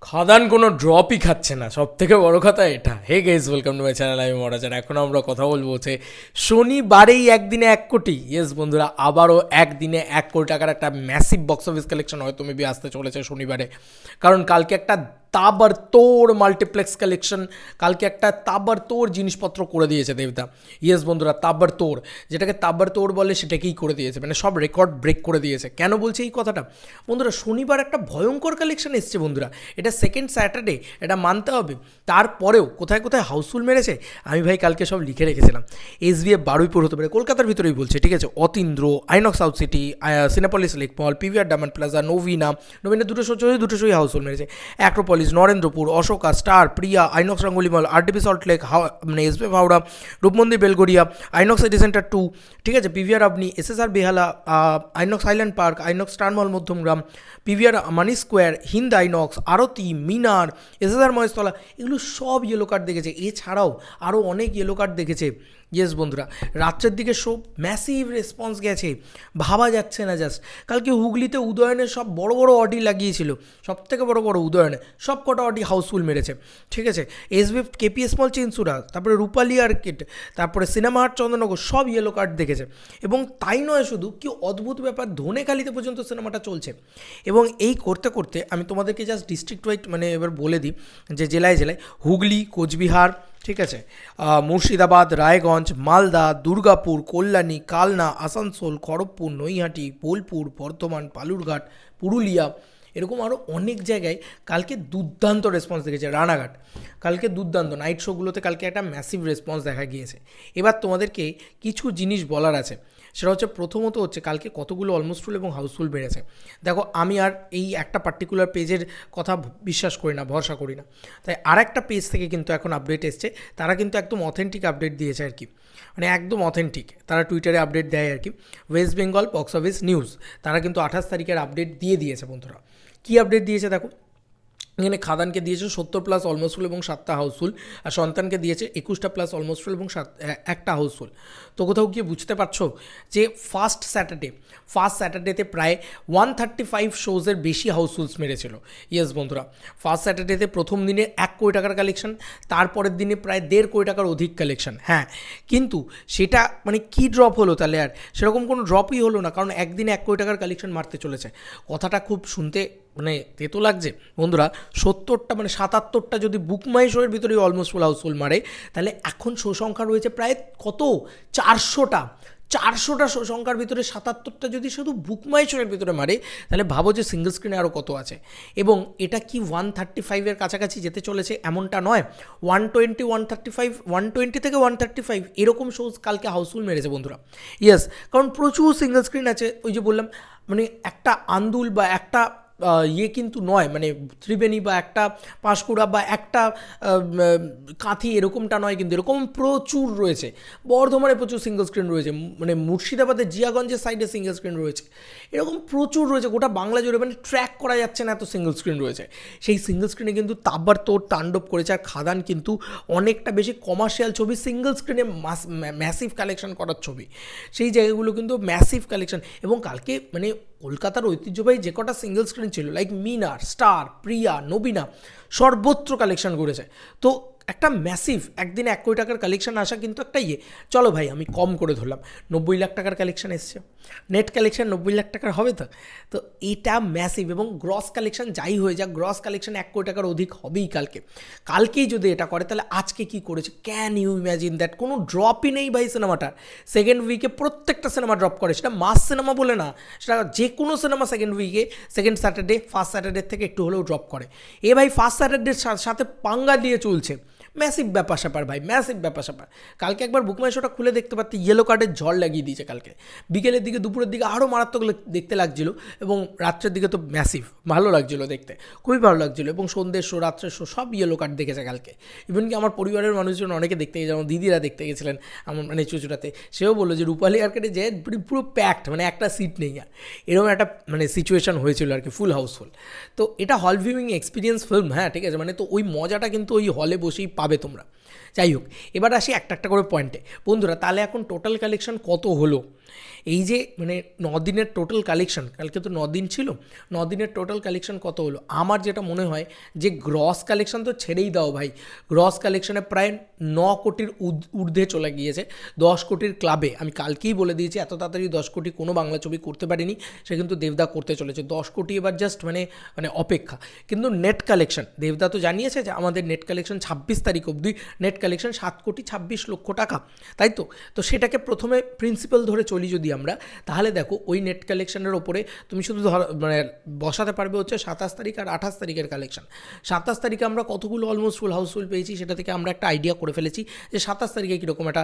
খাদান কোনো ড্রপই খাচ্ছে না, সব থেকে বড় কথা এটা। Hey guys, welcome to my channel, আমি মহারাজান। এখন আমরা কথা বলবো হচ্ছে শনিবারেই একদিনে 1 কোটি। ইয়েস বন্ধুরা, আবারও একদিনে 1 কোটি টাকার একটা ম্যাসিভ বক্স অফিস কালেকশন হয়তো মেবি আসতে চলেছে শনিবারে। কারণ কালকে একটা তাবড়তোড় মাল্টিপ্লেক্স কালেকশন, কালকে একটা তাবড়তোড় জিনিসপত্র করে দিয়েছে দেবদা। ইয়েস বন্ধুরা, তাবড়তোড়, যেটাকে তাবড়তোড় বলে সেটাকেই করে দিয়েছে, মানে সব রেকর্ড ব্রেক করে দিয়েছে। কেন বলছে এই কথাটা বন্ধুরা? শনিবার একটা ভয়ঙ্কর কালেকশন এসছে বন্ধুরা। এটা সেকেন্ড স্যাটারডে, এটা মানতে হবে। তারপরেও কোথায় কোথায় হাউসফুল মেরেছে আমি ভাই কালকে সব লিখে রেখেছিলাম। SBF বারুইপুর হতে পারে, কলকাতার ভিতরেই বলছে, ঠিক আছে। Atindra, INOX South City, Cinepolis Lake Mall, PVR Diamond Plaza, Navina দুটো শোই হাউসফুল মেরেছে। Acropolis, Narendrapur, Ashoka, Star, Priya, INOX Rangoli Mall, RDP Salt Lake, মানে SBF Howrah, Rupmandir Belgharia, INOX City Centre 2, ঠিক আছে। PVR আপনি, SSR Behala, INOX Highland Park, INOX Star Mall Madhyamgram, PVR Mani Square, Hind INOX, Aarti, Minar, SSR Maheshtala, এগুলো সব yellow card দেখেছে। এছাড়াও আরও অনেক ইয়েলো কার্ড দেখেছে। ইয়েস বন্ধুরা, রাত্রের দিকে সব ম্যাসিভ রেসপন্স গেছে, ভাবা যাচ্ছে না। জাস্ট কালকে হুগলিতে উদয়নের সব বড় বড় অডি লাগিয়েছিল, সব থেকে বড় উদয়নে সব কটা অডি হাউসফুল মেরেছে, ঠিক আছে। SBF KPS মল চিনসুরা, তারপরে রূপালী আর্কেট, তারপরে সিনেমা হাট চন্দননগর, সব ইয়েলো কার্ড দেখেছে। এবং তাই নয় শুধু, কি অদ্ভুত ব্যাপার, ধনেখালিতে পর্যন্ত সিনেমাটা চলছে। এবং এই করতে করতে আমি তোমাদেরকে জাস্ট ডিস্ট্রিক্ট ওয়াইজ মানে এবার বলে দিই যে জেলায় জেলায় হুগলি, কোচবিহার, ঠিক আছে, মুর্শিদাবাদ, রায়গঞ্জ, মালদা, দুর্গাপুর, কল্যাণী, কালনা, আসানসোল, খড়গপুর, নৈহাটি, বোলপুর, বর্ধমান, বালুরঘাট, পুরুলিয়া, এরকম আরও অনেক জায়গায় কালকে দুর্দান্ত রেসপন্স দেখেছে। রানাঘাট কালকে দুর্দান্ত, নাইট শোগুলোতে কালকে একটা ম্যাসিভ রেসপন্স দেখা গিয়েছে। এবার তোমাদেরকে কিছু জিনিস বলার আছে, সেটা হচ্ছে প্রথমত হচ্ছে কালকে কতগুলো অলমোস্টফুল এবং হাউসফুল বেড়েছে। দেখো, আমি আর এই একটা পার্টিকুলার পেজের কথা বিশ্বাস করি না, ভরসা করি না, তাই আর একটা পেজ থেকে কিন্তু এখন আপডেট এসছে। তারা কিন্তু একদম অথেন্টিক আপডেট দিয়েছে আর কি, মানে একদম অথেন্টিক। তারা টুইটারে আপডেট দেয় আর কি। West Bengal box office news, তারা কিন্তু 28 তারিখের আপডেট দিয়ে দিয়েছে বন্ধুরা। কী আপডেট দিয়েছে দেখো, এখানে খাদানকে দিয়েছে 70+ অলমোস্টফুল এবং 7টা হাউসফুল, আর সন্তানকে দিয়েছে 21টা প্লাস অলমোস্টফুল এবং 1টা হাউসফুল। তো কোথাও গিয়ে বুঝতে পারছো যে ফার্স্ট স্যাটারডেতে প্রায় 135 শোজের বেশি হাউসফুলস মেরেছিল। ইয়েস বন্ধুরা, ফার্স্ট স্যাটারডেতে প্রথম দিনে 1 কোটি টাকার কালেকশন, তারপরের দিনে প্রায় 1.5 কোটি টাকার অধিক কালেকশন। হ্যাঁ, কিন্তু সেটা মানে কি ড্রপ হলো তাহলে? আর সেরকম কোনো ড্রপই হলো না, কারণ একদিনে 1 কোটি টাকার কালেকশন মারতে চলেছে। কথাটা খুব শুনতে মানে তেতো লাগছে বন্ধুরা। 70টা মানে 77টা যদি বুক মাই শোয়ের ভিতরেই অলমোস্ট হাউসফুল মারে, তাহলে এখন শো সংখ্যা রয়েছে প্রায় কত, 400টা শো সংখ্যার ভিতরে 77টা যদি শুধু বুক মাই শোয়ের ভিতরে মারে, তাহলে ভাবো যে সিঙ্গল স্ক্রিনে আরও কত আছে। এবং এটা কি 135-এর কাছাকাছি যেতে চলেছে এমনটা নয়, 120, 135, 120 থেকে 135 এরকম শোজ কালকে হাউসফুল মেরেছে বন্ধুরা। ইয়েস, কারণ প্রচুর সিঙ্গল স্ক্রিন আছে। ওই যে বললাম, মানে একটা আন্দুল বা একটা ইয়ে কিন্তু নয়, মানে ত্রিবেণী বা একটা পাঁশকুড়া বা একটা কাঁথি, এরকমটা নয়, কিন্তু এরকম প্রচুর রয়েছে। বর্ধমানে প্রচুর সিঙ্গল স্ক্রিন রয়েছে, মানে মুর্শিদাবাদের জিয়াগঞ্জের সাইডে সিঙ্গল স্ক্রিন রয়েছে, এরকম প্রচুর রয়েছে গোটা বাংলা জুড়ে, মানে ট্র্যাক করা যাচ্ছে না এত সিঙ্গল স্ক্রিন রয়েছে। সেই সিঙ্গল স্ক্রিনে কিন্তু তাবড়তোড় তাণ্ডব করেছে। আর খাদান কিন্তু অনেকটা বেশি কমার্শিয়াল ছবি, সিঙ্গল স্ক্রিনে ম্যাসিভ কালেকশন করার ছবি, সেই জায়গাগুলো কিন্তু ম্যাসিভ কালেকশন। এবং কালকে মানে কলকাতার ঐতিহ্যবাহী যে কটা সিঙ্গল স্ক্রিন ছিল, লাইক মিনার, স্টার, প্রিয়া, নবীনা, সর্বত্র কালেকশন করেছে। তো একটা ম্যাসিভ একদিনে 1 কোটি টাকার কালেকশন আসা কিন্তু একটা ইয়ে। চলো ভাই, আমি কম করে ধরলাম, 90 লাখ টাকার কালেকশন এসছে, নেট কালেকশন 90 লাখ টাকার হবে তো। তো এটা ম্যাসিভ, এবং গ্রস কালেকশন যাই হয়ে যাক, গ্রস কালেকশন 1 কোটি টাকার অধিক হবেই কালকেই যদি এটা করে, তাহলে আজকে কি করেছে, ক্যান ইউ ইম্যাজিন দ্যাট? কোনো ড্রপই নেই ভাই সিনেমাটার। সেকেন্ড উইকে প্রত্যেকটা সিনেমা ড্রপ করে, সেটা মাস সিনেমা বলে না, সেটা যে কোনো সিনেমা সেকেন্ড উইকে, সেকেন্ড স্যাটারডে ফার্স্ট স্যাটারডে থেকে একটু হলেও ড্রপ করে। এ ভাই ফার্স্ট স্যাটারডের সাথে পাঙ্গা দিয়ে চলছে। ম্যাসিভ ব্যাপার স্যাপার ভাই, ম্যাসিভ ব্যাপার স্যাপার। কালকে একবার বুকমাই শোটা খুলে দেখতে পারতে, ইয়েলো কার্ডের ঝড় লাগিয়ে দিয়েছে কালকে। বিকেলের দিকে, দুপুরের দিকে আরও মারাত্মক দেখতে লাগছিলো, এবং রাত্রের দিকে তো ম্যাসিভ ভালো লাগছিলো দেখতে, খুবই ভালো লাগছিলো। এবং সন্ধ্যের শো, রাত্রের শো, সব ইয়েলো কার্ড দেখেছে কালকে। ইভেন কি আমার পরিবারের মানুষজন অনেকে দেখতে গেছে, যেমন দিদিরা দেখতে গেছিলেন আমার মানে চুচুড়াতে, সেও বললো যে রূপালী আর্কেটে যে পুরো প্যাকড, মানে একটা সিট নেই। আর এরকম একটা মানে সিচুয়েশন হয়েছিল আর কি, ফুল হাউসফুল। তো এটা হল ভিউইং এক্সপিরিয়েন্স ফিল্ম, হ্যাঁ ঠিক আছে, মানে তো ওই মজাটা কিন্তু ওই হলে বসেই পাবে তোমরা। যাই হোক, এবার আসি একটা একটা করে পয়েন্টে বন্ধুরা। তাহলে এখন টোটাল কালেকশন কত হলো এই যে মানে 9 দিনের টোটাল কালেকশন, কালকে তো 9 দিন ছিল, 9 দিনের টোটাল কালেকশন কত হলো? আমার যেটা মনে হয় যে গ্রস কালেকশন তো ছেড়েই দাও ভাই, গ্রস কালেকশনে প্রায় 9 কোটির ঊর্ধ্বে চলে গিয়েছে, 10 কোটির ক্লাবে। আমি কালকেই বলে দিয়েছি এত তাড়াতাড়ি 10 কোটি কোনো বাংলা ছবি করতে পারেনি, সে কিন্তু দেবদা করতে চলেছে 10 কোটি, এবার জাস্ট মানে অপেক্ষা। কিন্তু নেট কালেকশন দেবদা তো জানিয়েছে যে আমাদের নেট কালেকশন 26 তারিখ অবধি নেট কালেকশন 7,26,00,000 টাকা, তাই তো? তো সেটাকে প্রথমে প্রিন্সিপাল ধরে চলি যদি আমরা, তাহলে দেখো ওই নেট কালেকশনের ওপরে তুমি শুধু মানে বসাতে পারবে হচ্ছে 27 তারিখ আর 28 তারিখের কালেকশন। 27 তারিখে আমরা কতগুলো অলমোস্ট ফুল হাউসফুল পেয়েছি, সেটা থেকে আমরা একটা আইডিয়া করে ফেলেছি যে 27 তারিখে কীরকম একটা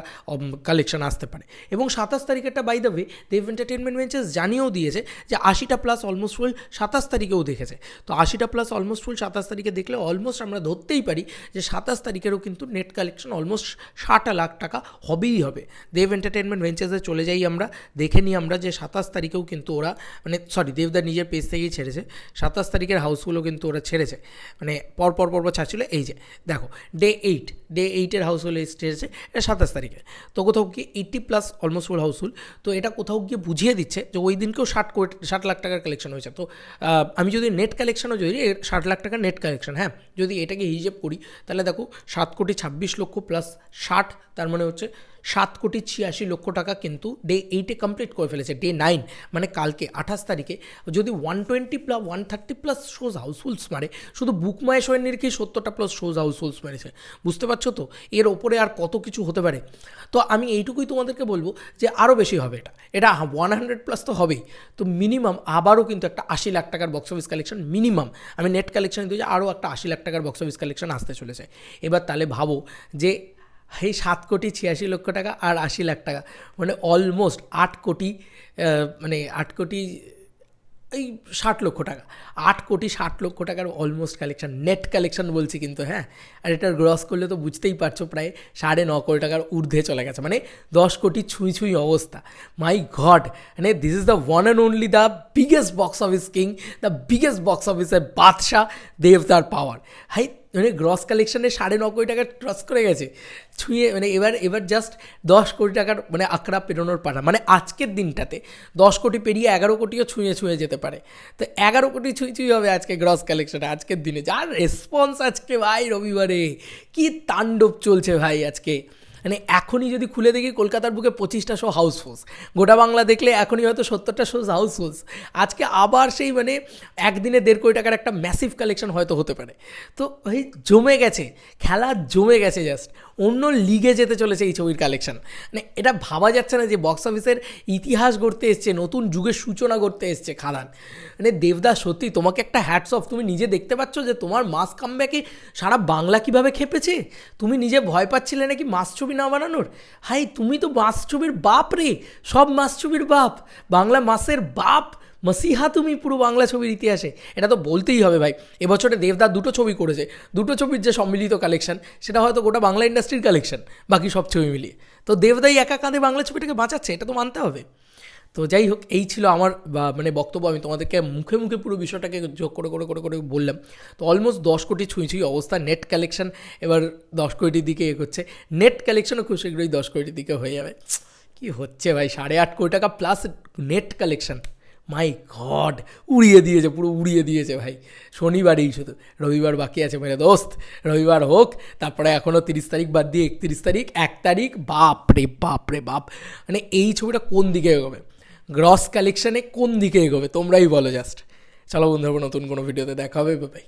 কালেকশন আসতে পারে। এবং 27 তারিখেরটা by the way Dev Entertainment Ventures জানিয়েও দিয়েছে যে 80টা প্লাস অলমোস্ট ফুল 27 তারিখেও দেখেছে। তো 80টা প্লাস অলমোস্ট ফুল 27 তারিখে দেখলে অলমোস্ট আমরা ধরতেই পারি যে 27 তারিখেরও কিন্তু নেট কালেকশন অলমোস্ট 60 লাখ টাকা হবেই হবে। দেব এন্টারটেনমেন্ট ভেঞ্চার্সে চলে যাই আমরা, দেখে নিই আমরা যে 27 তারিখেও কিন্তু ওরা মানে দেবদা নিজের পেজ থেকেই ছেড়েছে, 27 তারিখের হাউসগুলো কিন্তু ওরা ছেড়েছে, মানে পরপর ছাড়ছিল। এই যে দেখো ডে 8 হাউসফুল ছেড়েছে, এটা 27 তারিখে। তো কোথাও গিয়ে 80 প্লাস অলমোস্ট ফুল হাউসফুল, তো এটা কোথাও গিয়ে বুঝিয়ে দিচ্ছে যে ওই দিনকেও 60 লাখ টাকার কালেকশন হয়েছে। তো আমি যদি নেট কালেকশনও যদি 60 লাখ টাকার নেট কালেকশন, হ্যাঁ যদি এটাকে হিসেব করি তাহলে দেখো 7,26,00,000 প্লাস 60, তার মানে হচ্ছে 7,86,00,000 টাকা কিন্তু ডে 8 কমপ্লিট করে ফেলেছে। ডে 9 মানে কালকে 28 তারিখে যদি 120 প্লাস 130 প্লাস শোজ হাউসফুলস মারে, শুধু বুক মাই শোয়ের নিরিখেই 70টা প্লাস শোজ হাউসফুলস মেরেছে, বুঝতে পারছো তো? এর ওপরে আর কত কিছু হতে পারে। তো আমি এইটুকুই তোমাদেরকে বলবো যে আরও বেশি হবে, এটা 100 প্লাস তো হবেই। তো মিনিমাম আবারও কিন্তু একটা 80 লাখ টাকার বক্স অফিস কালেকশন মিনিমাম, আমি নেট কালেকশন দিয়ে আরও একটা 80 লাখ টাকার বক্স অফিস কালেকশন আসতে চলেছে। এবার তাহলে ভাবো যে এই 7,86,00,000 টাকা আর 80 লাখ টাকা মানে অলমোস্ট 8 কোটি, মানে 8 কোটি এই 60 লক্ষ টাকা, 8,60,00,000 টাকার অলমোস্ট কালেকশন, নেট কালেকশন বলছি কিন্তু, হ্যাঁ। আর এটার গ্রস করলে তো বুঝতেই পারছো প্রায় 9.5 কোটি টাকার ঊর্ধ্বে চলে গেছে, মানে 10 কোটি ছুঁই অবস্থা। মাই গড, মানে this is the one and only the biggest box office king, the biggest box অফিসের বাদশাহ দেবদার পাওয়ার। হাই মানে গ্রস কালেকশানে 9.5 কোটি টাকা ক্রস করে গেছে, ছুঁয়ে মানে এবার জাস্ট 10 কোটি টাকার মানে আঁকড়া পেরোনোর পারা, মানে আজকের দিনটাতে 10 কোটি পেরিয়ে 11 কোটিও ছুঁয়ে যেতে পারে। তো 11 কোটি ছুঁই হবে আজকে গ্রস কালেকশানে, আজকের দিনে যার রেসপন্স আজকে ভাই রবিবারে কি তাণ্ডব চলছে ভাই আজকে। মানে এখনই যদি খুলে দেখি কলকাতার বুকে 25টা শো হাউসফুলস, গোটা বাংলা দেখলে এখনই হয়তো 70টা শোজ হাউসফুলস। আজকে আবার সেই মানে একদিনে 1.5 কোটি টাকার একটা ম্যাসিভ কালেকশন হয়তো হতে পারে। তো ভাই জমে গেছে, খেলা জমে গেছে, জাস্ট অন্য লিগে যেতে চলেছে এই ছবির কালেকশন। মানে এটা ভাবা যাচ্ছে না যে বক্স অফিসের ইতিহাস গড়তে এসছে, নতুন যুগের সূচনা করতে এসছে খাদান। মানে দেবদা সত্যি তোমাকে একটা হ্যাটস অফ, তুমি নিজে দেখতে পাচ্ছ যে তোমার মাস কামব্যাকে সারা বাংলা কীভাবে খেপেছে। তুমি নিজে ভয় পাচ্ছিলে নাকি মাস ছবি না বানানোর, হাই তুমি তো মাস ছবির বাপ রে, সব মাস ছবির বাপ, বাংলা মাসের বাপ, মাসিহা তুমি পুরো বাংলা ছবির ইতিহাসে, এটা তো বলতেই হবে ভাই। এবছরে দেবদা 2টো ছবি করেছে, 2টো ছবির যে সম্মিলিত কালেকশন সেটা হয়তো গোটা বাংলা ইন্ডাস্ট্রির কালেকশন বাকি সব ছবি মিলিয়ে। তো দেবদাই একা কাঁধে বাংলা ছবিটাকে বাঁচাচ্ছে, এটা তো মানতে হবে। তো যাই হোক, এই ছিল আমার মানে বক্তব্য, আমি তোমাদেরকে মুখে মুখে পুরো বিষয়টাকে যোগ করে বললাম। তো অলমোস্ট 10 কোটি ছুঁই অবস্থা, নেট কালেকশন এবার 10 কোটির দিকে এগোচ্ছে, নেট কালেকশনও খুব শীঘ্রই 10 কোটির দিকে হয়ে যাবে। কি হচ্ছে ভাই, 8.5 কোটি টাকা প্লাস নেট কালেকশন, মাই গড, পুরো উড়িয়ে দিয়েছে ভাই। শনিবারেই শুধু, রবিবার বাকি আছে মেরে দোস্ত, রবিবার হোক, তারপরে এখনও 30 তারিখ বাদ দিয়ে 31 তারিখ, 1 তারিখ, বাপ রে বাপ। মানে এই ছবিটা কোন দিকে এগোবে, গ্রস কালেকশানে কোন দিকে এগোবে তোমরাই বলো জাস্ট। চলো বন্ধুরা, নতুন কোনো ভিডিওতে দেখা হবে, বাই।